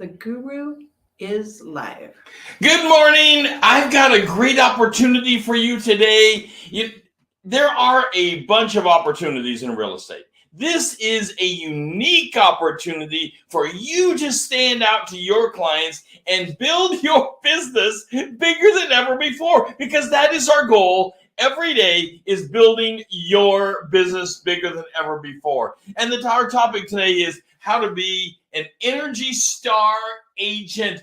The Guru is live. Good morning. I've got a great opportunity for you today. There are a bunch of opportunities in real estate. This is a unique opportunity for you to stand out to your clients and build your business bigger than ever before, because that is our goal. Every day is building your business bigger than ever before. And our topic today is how to be an Energy Star agent.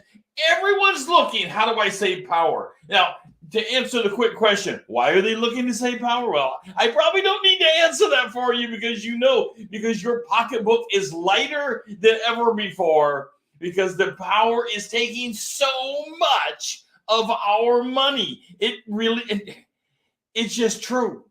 Everyone's looking, how do I save power? Now, to answer the quick question, why are they looking to save power? Well, I probably don't need to answer that for you, because because your pocketbook is lighter than ever before, because the power is taking so much of our money. It's just true.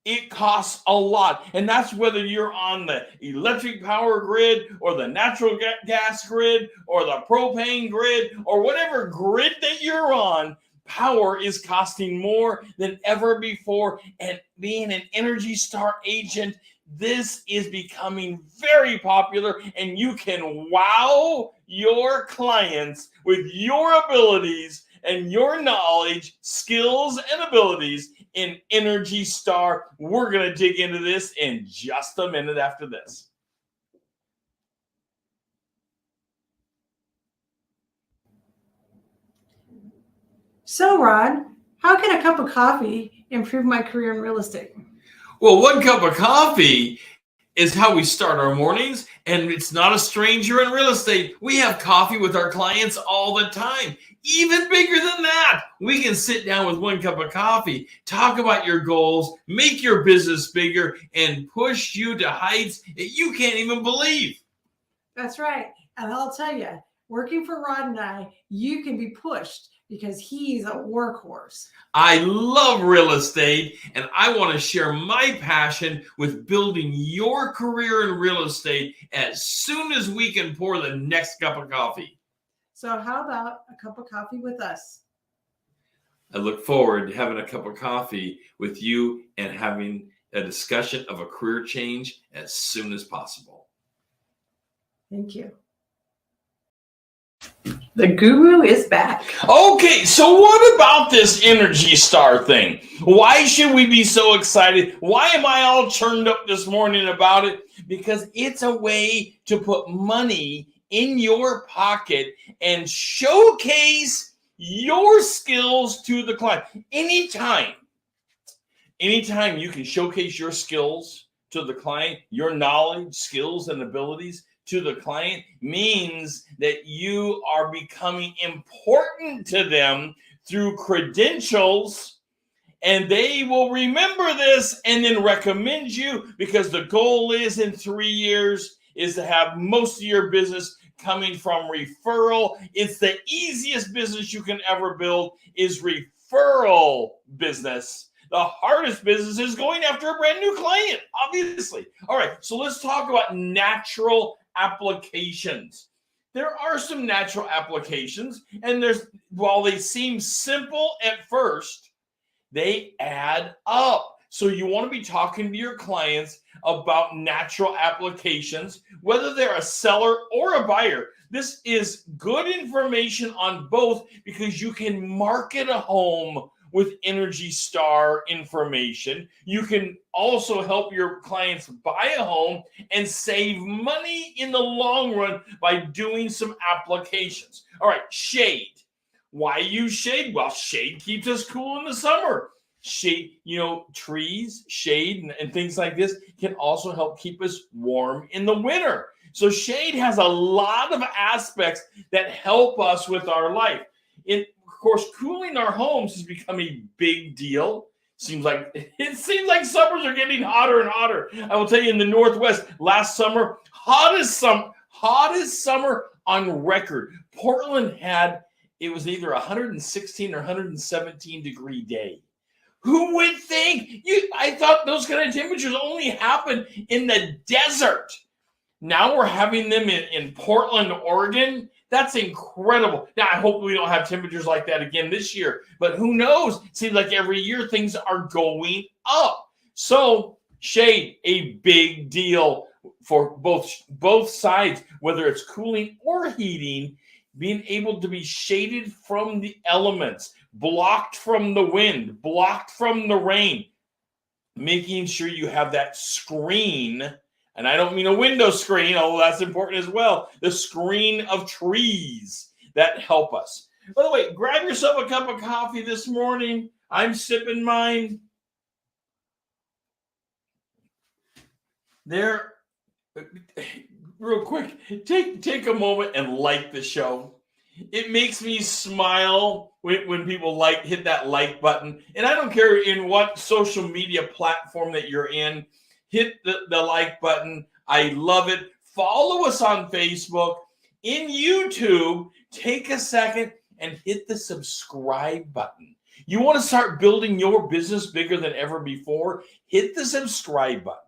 It costs a lot. And that's whether you're on the electric power grid or the natural gas grid or the propane grid or whatever grid that you're on. Power is costing more than ever before. And being an Energy Star agent, this is becoming very popular, and you can wow your clients with your abilities and your knowledge, skills, and abilities in Energy Star. We're going to dig into this in just a minute after this. So, Rod, how can a cup of coffee improve my career in real estate? Well, one cup of coffee is how we start our mornings, and it's not a stranger in real estate. We have coffee with our clients all the time. Even bigger than that, we can sit down with one cup of coffee, talk about your goals, make your business bigger, and push you to heights that you can't even believe. That's right. And I'll tell you, working for Rod and I, you can be pushed because he's a workhorse. I love real estate, and I want to share my passion with building your career in real estate as soon as we can pour the next cup of coffee. So how about a cup of coffee with us? I look forward to having a cup of coffee with you and having a discussion of a career change as soon as possible. Thank you. The Guru is back. Okay, so what about this Energy Star thing? Why should we be so excited? Why am I all churned up this morning about it? Because it's a way to put money in your pocket and showcase your skills to the client. Anytime you can showcase your skills to the client, your knowledge, skills, and abilities to the client means that you are becoming important to them through credentials, and they will remember this and then recommend you, because the goal is in 3 years is to have most of your business coming from referral. It's the easiest business you can ever build is referral business. The hardest business is going after a brand new client, obviously. All right, so let's talk about natural applications. There are some natural applications, and while they seem simple at first, they add up. So you want to be talking to your clients about natural applications, whether they're a seller or a buyer. This is good information on both, because you can market a home with Energy Star information. You can also help your clients buy a home and save money in the long run by doing some applications. All right, shade. Why use shade? Well, shade keeps us cool in the summer. Shade, trees, shade, and things like this can also help keep us warm in the winter. So shade has a lot of aspects that help us with our life. Of course, cooling our homes has become a big deal. It seems like summers are getting hotter and hotter. I will tell you, in the Northwest, last summer, hottest summer on record. Portland it was either 116 or 117 degree day. Who would think? I thought those kind of temperatures only happen in the desert. Now we're having them in Portland, Oregon. That's incredible. Now, I hope we don't have temperatures like that again this year, but who knows? It seems like every year things are going up. So shade, a big deal for both sides, whether it's cooling or heating. being able to be shaded from the elements, blocked from the wind, blocked from the rain, making sure you have that screen. And I don't mean a window screen, although that's important as well. The screen of trees that help us. By the way, grab yourself a cup of coffee this morning. I'm sipping mine. There, real quick, take a moment and like the show. It makes me smile when people hit that like button. And I don't care in what social media platform that you're in, hit the like button. I love it. Follow us on Facebook. In YouTube, take a second and hit the subscribe button. You want to start building your business bigger than ever before? Hit the subscribe button.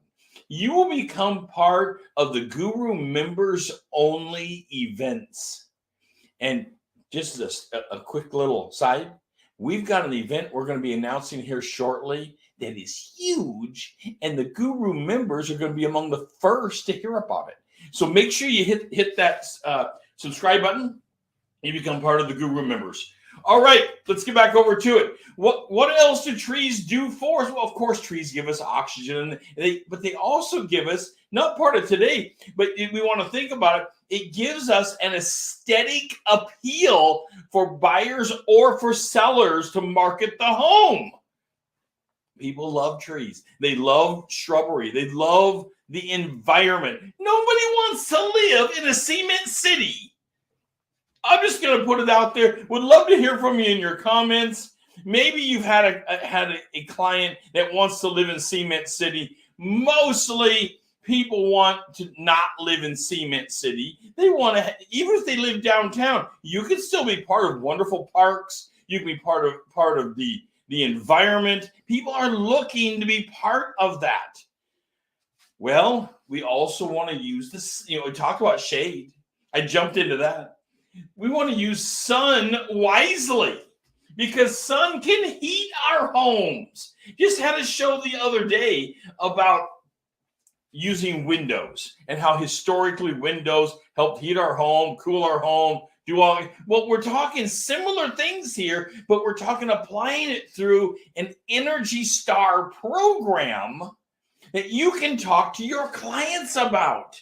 You will become part of the Guru members only events. And just a quick little side, we've got an event we're going to be announcing here shortly that is huge, and the Guru members are going to be among the first to hear about it. So make sure you hit that subscribe button. You become part of the Guru members. All right, let's get back over to it. What else do trees do for us? Well, of course, trees give us oxygen, but they also give us, not part of today, but if we want to think about it, it gives us an aesthetic appeal for buyers or for sellers to market the home. People love trees. They love shrubbery. They love the environment. Nobody wants to live in a cement city. I'm just going to put it out there. Would love to hear from you in your comments. Maybe you've had a client that wants to live in Cement City. Mostly people want to not live in Cement City. They want to, even if they live downtown, you can still be part of wonderful parks. You can be part of the environment. People are looking to be part of that. Well, we also want to use this, we talked about shade. I jumped into that. We want to use sun wisely because sun can heat our homes. Just had a show the other day about using windows and how historically windows helped heat our home, cool our home, well, we're talking similar things here, but we're talking applying it through an Energy Star program that you can talk to your clients about.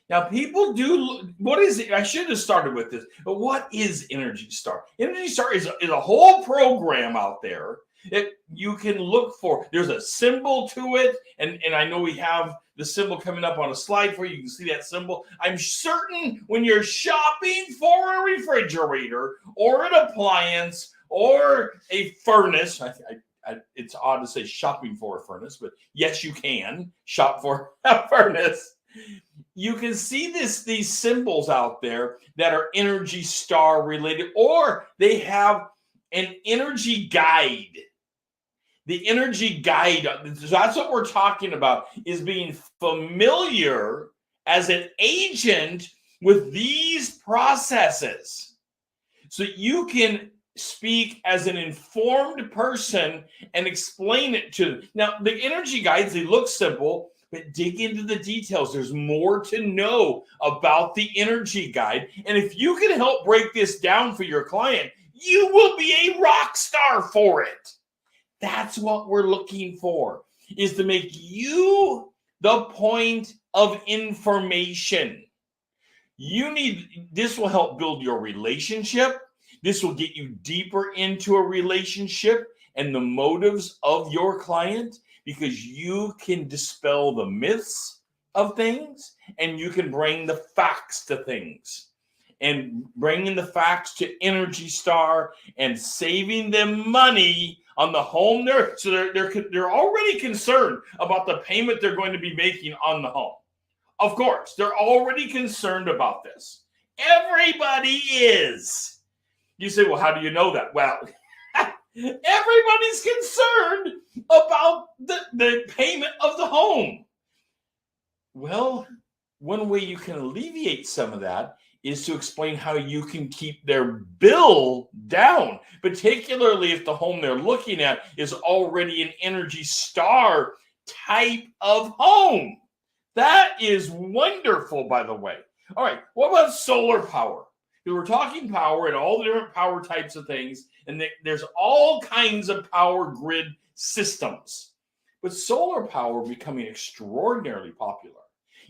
Now, people do, what is it? I should have started with this, but what is Energy Star? Energy Star is a whole program out there that you can look for. There's a symbol to it, and I know we have the symbol coming up on a slide for you. You can see that symbol. I'm certain when you're shopping for a refrigerator or an appliance or a furnace, it's odd to say shopping for a furnace, but yes, you can shop for a furnace. You can see these symbols out there that are Energy Star related, or they have an energy guide. The energy guide, that's what we're talking about, is being familiar as an agent with these processes. So you can speak as an informed person and explain it to them. Now, the energy guides, they look simple, but dig into the details. There's more to know about the energy guide. And if you can help break this down for your client, you will be a rock star for it. That's what we're looking for, is to make you the point of information. This will help build your relationship. This will get you deeper into a relationship and the motives of your client, because you can dispel the myths of things and you can bring the facts to things. And bringing the facts to Energy Star and saving them money on the home they're already concerned about the payment they're going to be making on the home. Of course, they're already concerned about this. Everybody is. You say, well, how do you know that? Well, everybody's concerned about the payment of the home. Well, one way you can alleviate some of that is to explain how you can keep their bill down, particularly if the home they're looking at is already an Energy Star type of home. That is wonderful, by the way. All right, what about solar power? Because we're talking power and all the different power types of things, and there's all kinds of power grid systems. But solar power becoming extraordinarily popular.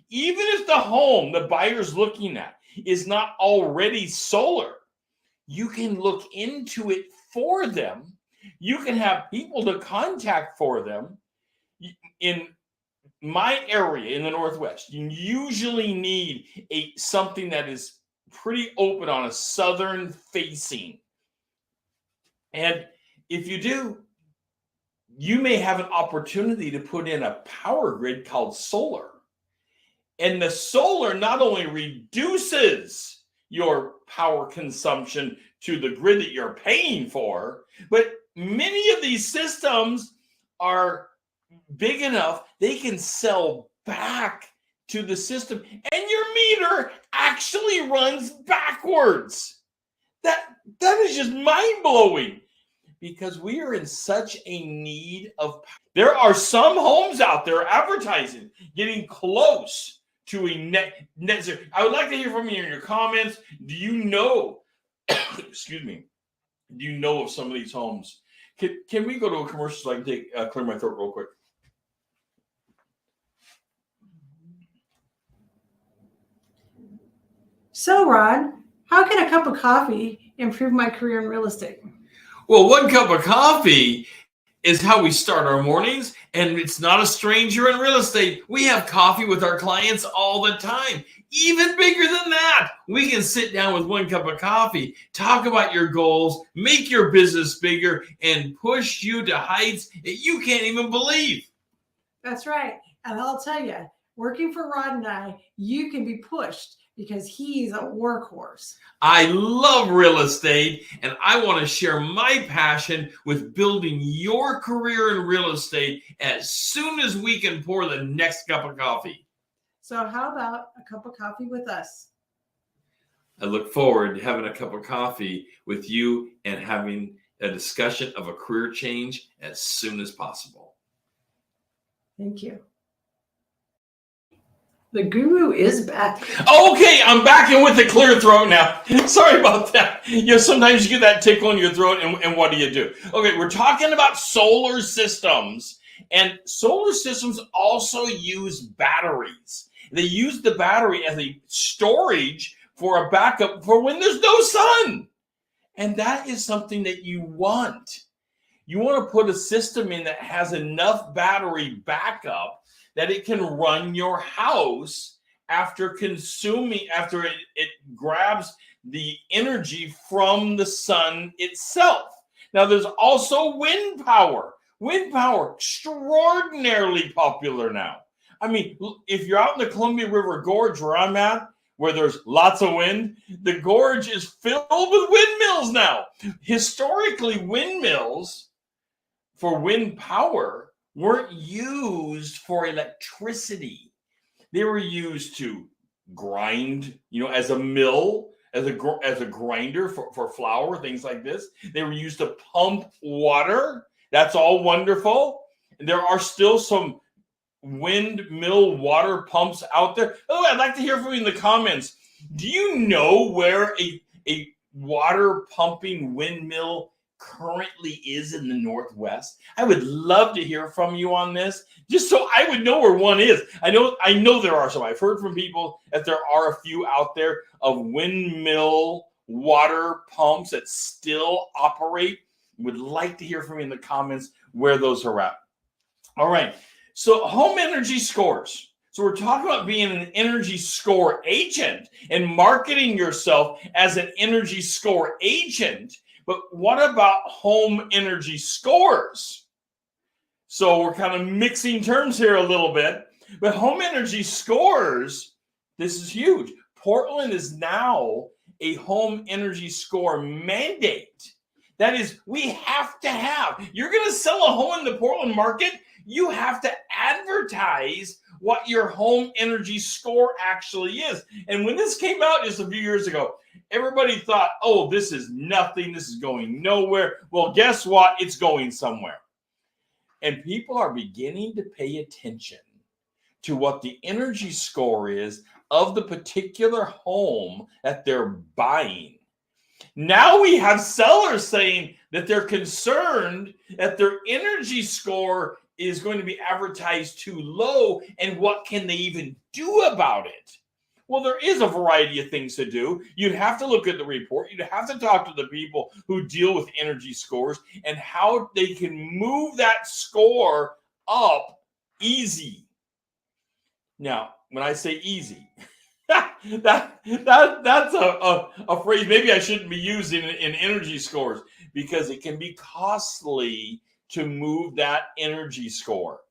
Even if the home the buyer's looking at is not already solar, you can look into it for them. You can have people to contact for them. In my area in the Northwest, you usually need something that is pretty open on a southern facing. And if you do, you may have an opportunity to put in a power grid called solar. And the solar not only reduces your power consumption to the grid that you're paying for, but many of these systems are big enough they can sell back to the system, and your meter actually runs backwards. That is just mind-blowing, because we are in such a need of power. There are some homes out there advertising getting close to a net zero. I would like to hear from you in your comments. Do you know excuse me, do you know of some of these homes? Can we go to a commercial so I can clear my throat real quick? So, Rod, how can a cup of coffee improve my career in real estate? Well, one cup of coffee is how we start our mornings, and it's not a stranger in real estate. We have coffee with our clients all the time. Even bigger than that, we can sit down with one cup of coffee, talk about your goals, make your business bigger, and push you to heights that you can't even believe. That's right. And I'll tell you, working for Rod and I, you can be pushed because he's a workhorse. I love real estate, and I want to share my passion with building your career in real estate as soon as we can pour the next cup of coffee. So how about a cup of coffee with us? I look forward to having a cup of coffee with you and having a discussion of a career change as soon as possible. Thank you. The guru is back. Okay, I'm back in with a clear throat now. Sorry about that. Sometimes you get that tickle in your throat, and what do you do? Okay, we're talking about solar systems, and solar systems also use batteries. They use the battery as a storage for a backup for when there's no sun. And that is something that you want. You want to put a system in that has enough battery backup that it can run your house after it grabs the energy from the sun itself. Now, there's also wind power. Wind power, extraordinarily popular now. I mean, if you're out in the Columbia River Gorge where I'm at, where there's lots of wind, the gorge is filled with windmills now. Historically, windmills for wind power weren't used for electricity. They were used to grind, as a mill, as a grinder for flour, things like this. They were used to pump water. That's all wonderful. There are still some windmill water pumps out there. Oh, I'd like to hear from you in the comments. Do you know where a water pumping windmill currently is in the Northwest? I would love to hear from you on this, just so I would know where one is. I know there are some. I've heard from people that there are a few out there of windmill water pumps that still operate. Would like to hear from you in the comments where those are at. All right. So home energy scores. So we're talking about being an energy score agent and marketing yourself as an energy score agent. But what about home energy scores? So we're kind of mixing terms here a little bit. But home energy scores, this is huge. Portland is now a home energy score mandate. That is, we have to have. You're going to sell a home in the Portland market, you have to advertise what your home energy score actually is. And when this came out just a few years ago, everybody thought, oh, this is nothing. This is going nowhere. Well, guess what? It's going somewhere. And people are beginning to pay attention to what the energy score is of the particular home that they're buying. Now we have sellers saying that they're concerned that their energy score is going to be advertised too low, and what can they even do about it? Well, there is a variety of things to do. You'd have to look at the report. You'd have to talk to the people who deal with energy scores and how they can move that score up easy. Now, when I say easy, that's a phrase maybe I shouldn't be using in energy scores, because it can be costly to move that energy score.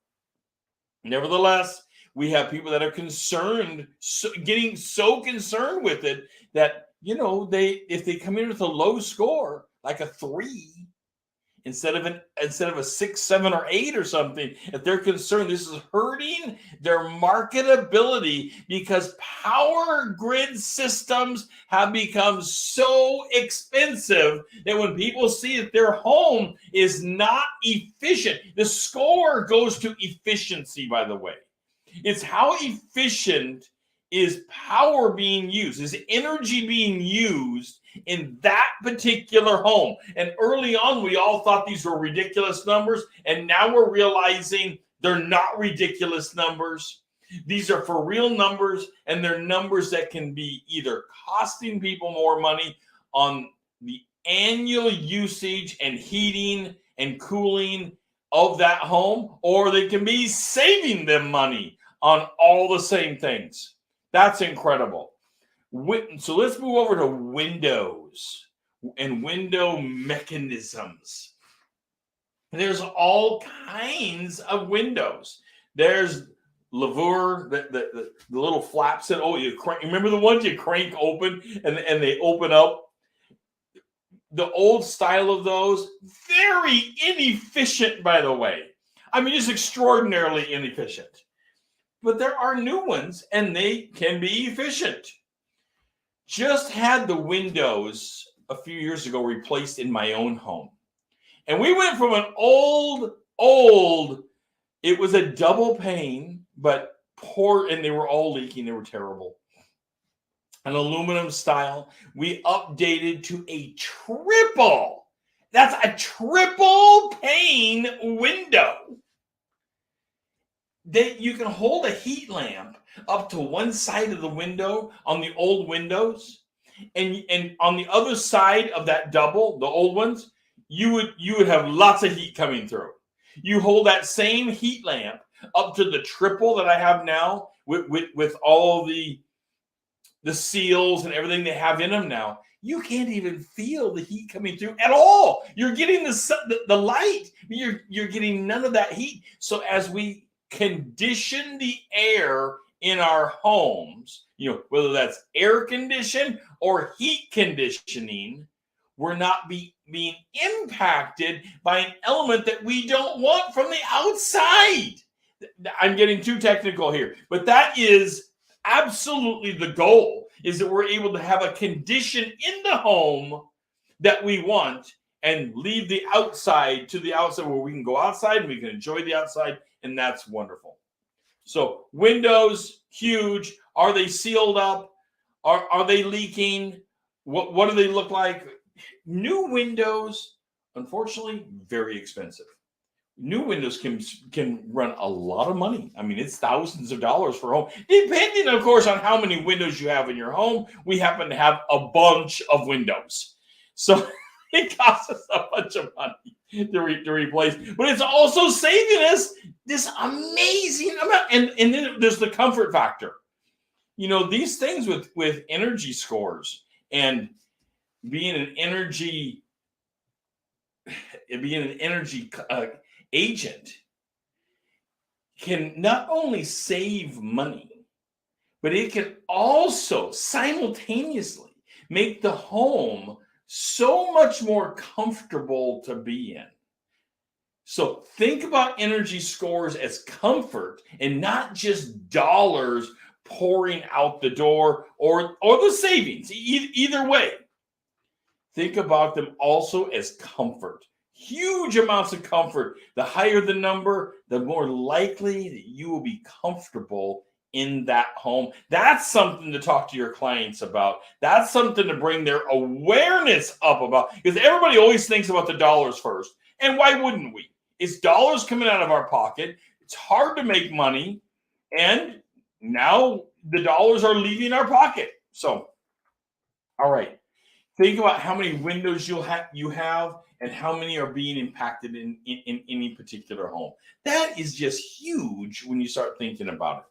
Nevertheless, we have people that are concerned, getting so concerned with it that, if they come in with a low score, like a 3, instead of a 6, 7, or 8 or something, if they're concerned, this is hurting their marketability, because power grid systems have become so expensive that when people see that their home is not efficient, the score goes to efficiency, by the way. It's how efficient is power being used, is energy being used in that particular home. And early on, we all thought these were ridiculous numbers, and now we're realizing they're not ridiculous numbers. These are for real numbers, and they're numbers that can be either costing people more money on the annual usage and heating and cooling of that home, or they can be saving them money on all the same things. That's incredible. So let's move over to windows and window mechanisms. There's all kinds of windows. There's laveur, the little flaps that, you crank. Remember the ones you crank open and they open up? The old style of those, very inefficient, by the way. I mean, just extraordinarily inefficient. But there are new ones, and they can be efficient. Just had the windows a few years ago replaced in my own home. And we went from an old, it was a double pane, but poor, and they were all leaking. They were terrible. An aluminum style. We updated to a triple. That's a triple pane window. You can hold a heat lamp up to one side of the window on the old windows, and on the other side of that double, the old ones, you would have lots of heat coming through. You hold that same heat lamp up to the triple that I have now, with all the seals and everything they have in them now. You can't even feel the heat coming through at all. You're getting the light. You're getting none of that heat. So as we condition the air in our homes, whether that's air conditioned or heat conditioning, we're not being impacted by an element that we don't want from the outside. I'm getting too technical here, but that is absolutely the goal, is that we're able to have a condition in the home that we want, and leave the outside to the outside, where we can go outside and we can enjoy the outside, and that's wonderful. So windows, huge. Are they sealed up? Are they leaking? What do they look like? New windows, unfortunately, very expensive. New windows can run a lot of money. I mean, it's thousands of dollars for a home, depending, of course, on how many windows you have in your home. We happen to have a bunch of windows, so it costs us a bunch of money to replace. But it's also saving us this amazing amount. And then there's the comfort factor. These things with energy scores and being an energy agent can not only save money, but it can also simultaneously make the home so much more comfortable to be in. So think about energy scores as comfort, and not just dollars pouring out the door, or the savings. Either way, think about them also as comfort. Huge amounts of comfort. The higher the number, the more likely that you will be comfortable in that home. That's something to talk to your clients about. That's something to bring their awareness up about, because everybody always thinks about the dollars first. And why wouldn't we? It's dollars coming out of our pocket. It's hard to make money. And now the dollars are leaving our pocket. So, all right. Think about how many windows you have and how many are being impacted in any particular home. That is just huge when you start thinking about it.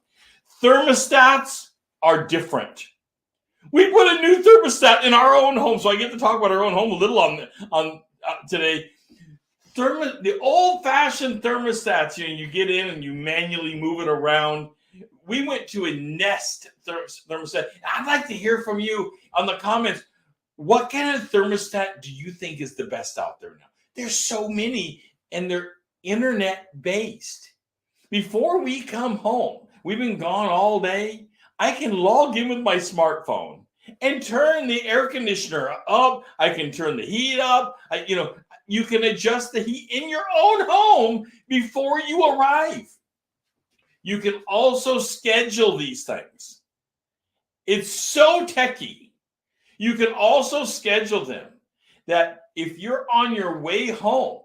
Thermostats are different. We put a new thermostat in our own home, so I get to talk about our own home a little on today. The old-fashioned thermostats, you get in and you manually move it around. We went to a Nest thermostat. I'd like to hear from you on the comments. What kind of thermostat do you think is the best out there now? There's so many, and they're internet-based. Before we come home, we've been gone all day. I can log in with my smartphone and turn the air conditioner up. I can turn the heat up. You can adjust the heat in your own home before you arrive. You can also schedule these things. It's so techy. You can also schedule them that if you're on your way home,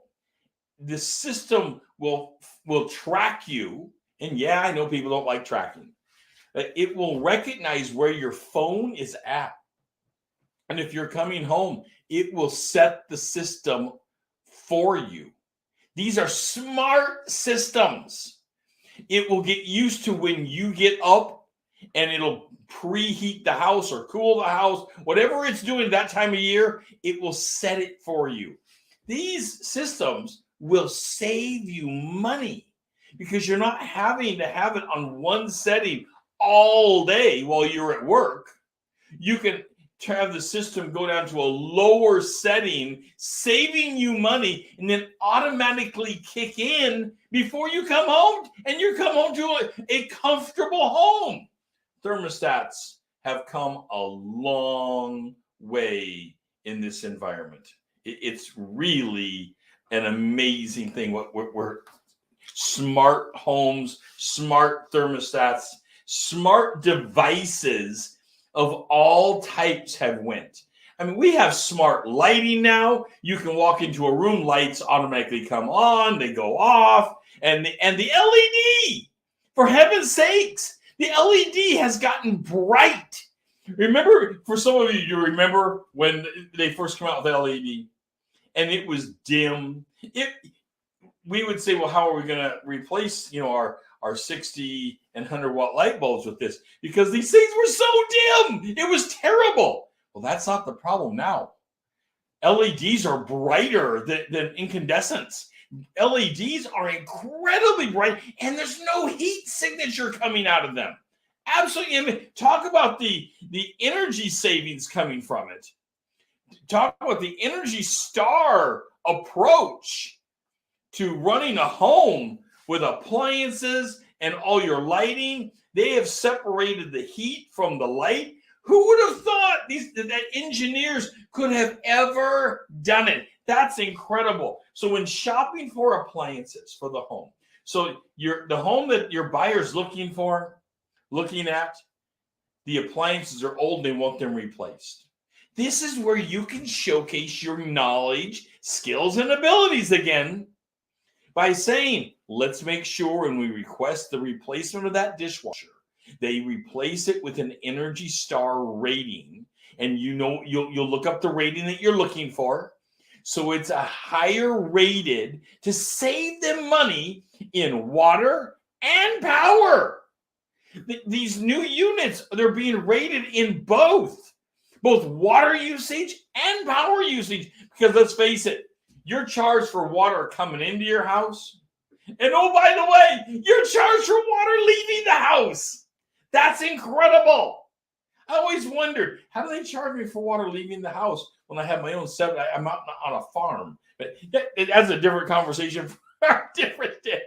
the system will track you. And yeah, I know people don't like tracking. But it will recognize where your phone is at. And if you're coming home, it will set the system for you. These are smart systems. It will get used to when you get up, and it'll preheat the house or cool the house. Whatever it's doing that time of year, it will set it for you. These systems will save you money because you're not having to have it on one setting all day while you're at work. You can have the system go down to a lower setting, saving you money, and then automatically kick in before you come home, and you come home to a comfortable home. Thermostats have come a long way in this environment. It's really an amazing thing. We're smart homes, smart thermostats, smart devices of all types have went. I mean, we have smart lighting now. You can walk into a room, lights automatically come on, they go off, and the LED, for heaven's sakes, the LED has gotten bright. Remember, for some of you remember when they first came out with LED, and it was dim. We would say, well, how are we going to replace, our 60 and 100 watt light bulbs with this? Because these things were so dim. It was terrible. Well, that's not the problem now. LEDs are brighter than incandescents. LEDs are incredibly bright, and there's no heat signature coming out of them. Absolutely. Talk about the energy savings coming from it. Talk about the Energy Star approach to running a home with appliances and all your lighting. They have separated the heat from the light. Who would have thought that engineers could have ever done it? That's incredible. So when shopping for appliances for the home, so the home that your buyer's looking at, the appliances are old, they want them replaced. This is where you can showcase your knowledge, skills, and abilities again by saying, let's make sure when we request the replacement of that dishwasher, they replace it with an Energy Star rating. And you'll look up the rating that you're looking for. So it's a higher rated to save them money in water and power. These new units, they're being rated in both water usage and power usage. Because let's face it, you're charged for water coming into your house. And oh, by the way, you're charged for water leaving the house. That's incredible. I always wondered, how do they charge me for water leaving the house when I have my own septic? I'm out on a farm. But that's a different conversation for a different day.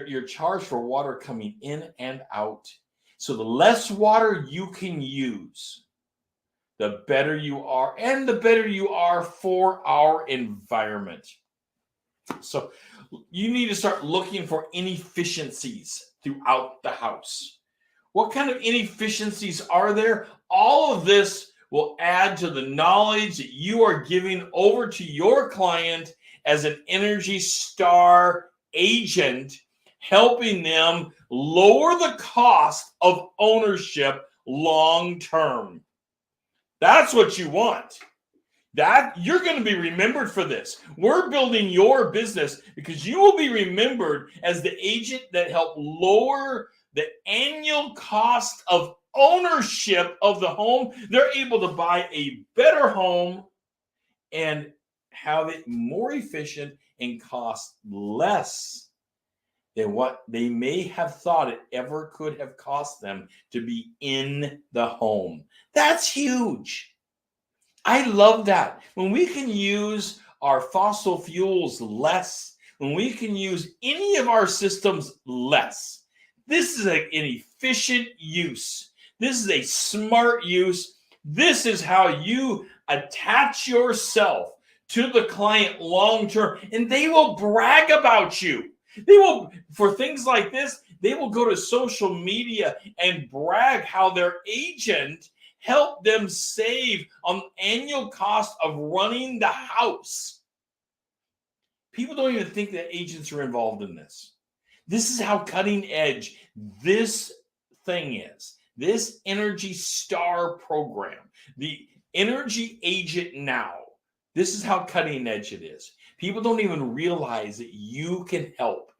You're charged for water coming in and out. So the less water you can use, the better you are, and the better you are for our environment. So You need to start looking for inefficiencies throughout the house. What kind of inefficiencies are there? All of this will add to the knowledge that you are giving over to your client as an Energy Star agent, helping them lower the cost of ownership long term. That's what you want. That you're going to be remembered for this. We're building your business because you will be remembered as the agent that helped lower the annual cost of ownership of the home. They're able to buy a better home and have it more efficient and cost less than what they may have thought it ever could have cost them to be in the home. That's huge. I love that. When we can use our fossil fuels less, when we can use any of our systems less, this is an efficient use. This is a smart use. This is how you attach yourself to the client long term, and they will brag about you. They will, for things like this, they will go to social media and brag how their agent help them save on annual cost of running the house. People don't even think that agents are involved in this. This is how cutting edge this thing is. This Energy Star program, the Energy Agent Now, this is how cutting edge it is. People don't even realize that you can help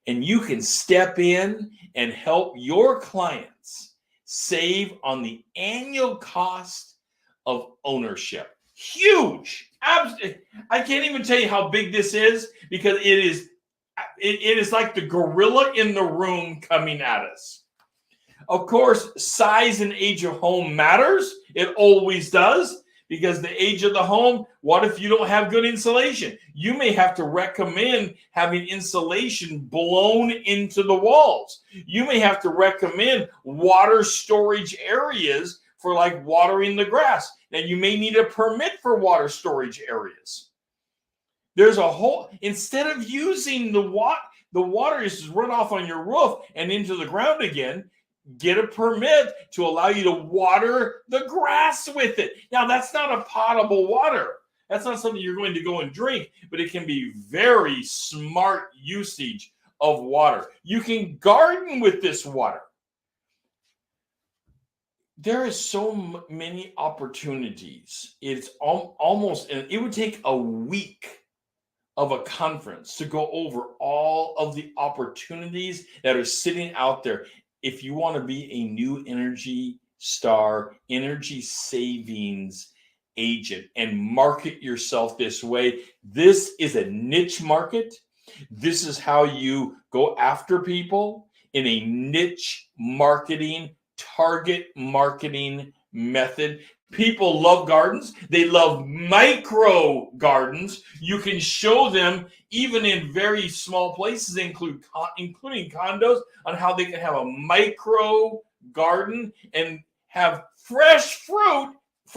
and you can step in and help your clients save on the annual cost of ownership. Huge. I can't even tell you how big this is because it is like the gorilla in the room coming at us. Of course, size and age of home matters. It always does, because the age of the home, what if you don't have good insulation? You may have to recommend having insulation blown into the walls. You may have to recommend water storage areas for like watering the grass. Now, you may need a permit for water storage areas. There's a whole, instead of using the water is run off on your roof and into the ground again, get a permit to allow you to water the grass with it. Now, that's not a potable water. That's not something you're going to go and drink, but it can be very smart usage of water. You can garden with this water. There is so many opportunities. It's almost, it would take a week of a conference to go over all of the opportunities that are sitting out there. If you want to be a new Energy Star, energy savings agent and market yourself this way, this is a niche market. This is how you go after people in a niche marketing, target marketing method. People love gardens. They love micro gardens. You can show them, even in very small places, including condos, on how they can have a micro garden and have fresh fruit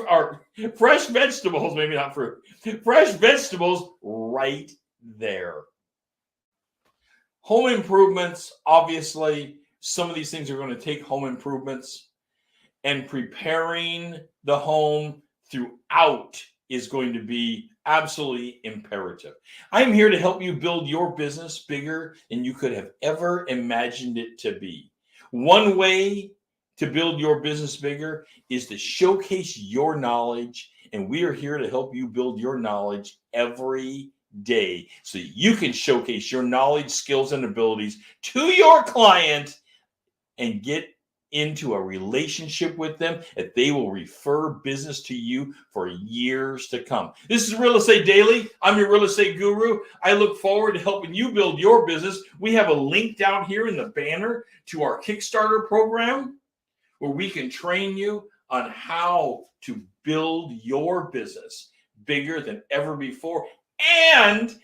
or fresh vegetables, maybe not fruit, fresh vegetables right there. Home improvements, obviously, some of these things are going to take home improvements, and preparing the home throughout is going to be absolutely imperative. I'm here to help you build your business bigger than you could have ever imagined it to be. One way to build your business bigger is to showcase your knowledge, and we are here to help you build your knowledge every day so you can showcase your knowledge, skills, and abilities to your client and get into a relationship with them that they will refer business to you for years to come. This is Real Estate Daily. I'm your real estate guru. I look forward to helping you build your business. We have a link down here in the banner to our Kickstarter program where we can train you on how to build your business bigger than ever before. And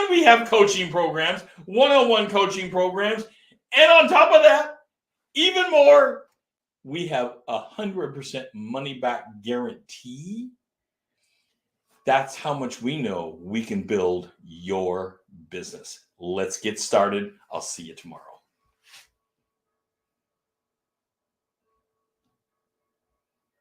we have coaching programs, one-on-one coaching programs. And on top of that, even more, we have 100% money back guarantee. That's how much we know we can build your business. let's get started. I'll see you tomorrow.